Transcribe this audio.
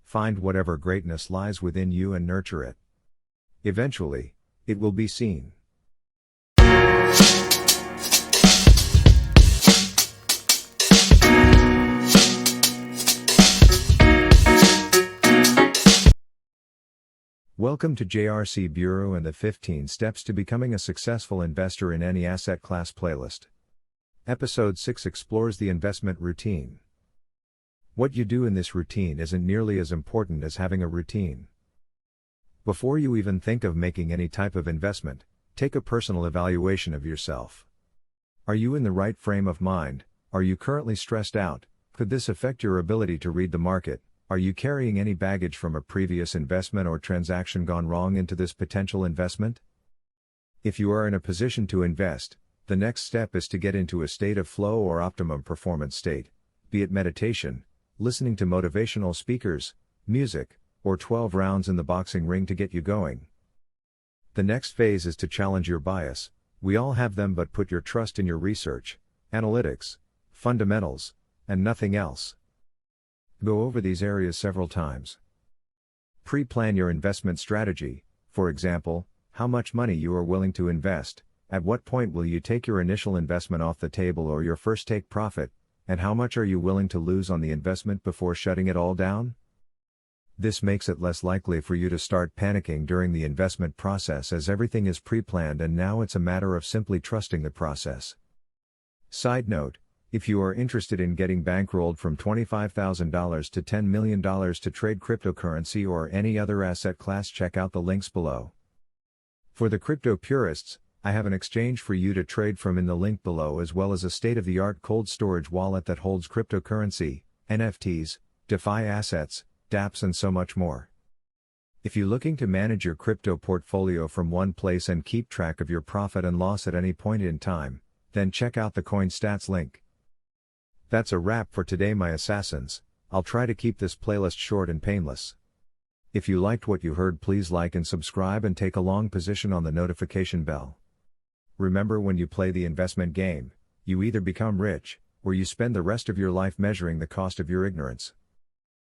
Find whatever greatness lies within you and nurture it. Eventually, it will be seen. Welcome to JRC Bureau and the 15 Steps to Becoming a Successful Investor in Any Asset Class playlist. Episode 6 explores the investment routine. What you do in this routine isn't nearly as important as having a routine. Before you even think of making any type of investment, take a personal evaluation of yourself. Are you in the right frame of mind? Are you currently stressed out? Could this affect your ability to read the market? Are you carrying any baggage from a previous investment or transaction gone wrong into this potential investment? If you are in a position to invest, the next step is to get into a state of flow or optimum performance state, be it meditation, listening to motivational speakers, music, or 12 rounds in the boxing ring to get you going. The next phase is to challenge your bias. We all have them, but put your trust in your research, analytics, fundamentals, and nothing else. Go over these areas several times. Pre-plan your investment strategy. For example, how much money you are willing to invest, at what point will you take your initial investment off the table or your first take profit, and how much are you willing to lose on the investment before shutting it all down? This makes it less likely for you to start panicking during the investment process, as everything is pre-planned and now it's a matter of simply trusting the process. Side note: if you are interested in getting bankrolled from $25,000 to $10 million to trade cryptocurrency or any other asset class, check out the links below. For the crypto purists, I have an exchange for you to trade from in the link below, as well as a state-of-the-art cold storage wallet that holds cryptocurrency, NFTs, DeFi assets, dApps, and so much more. If you're looking to manage your crypto portfolio from one place and keep track of your profit and loss at any point in time, then check out the CoinStats link. That's a wrap for today, my assassins. I'll try to keep this playlist short and painless. If you liked what you heard, please like and subscribe and take a long position on the notification bell. Remember, when you play the investment game, you either become rich, or you spend the rest of your life measuring the cost of your ignorance.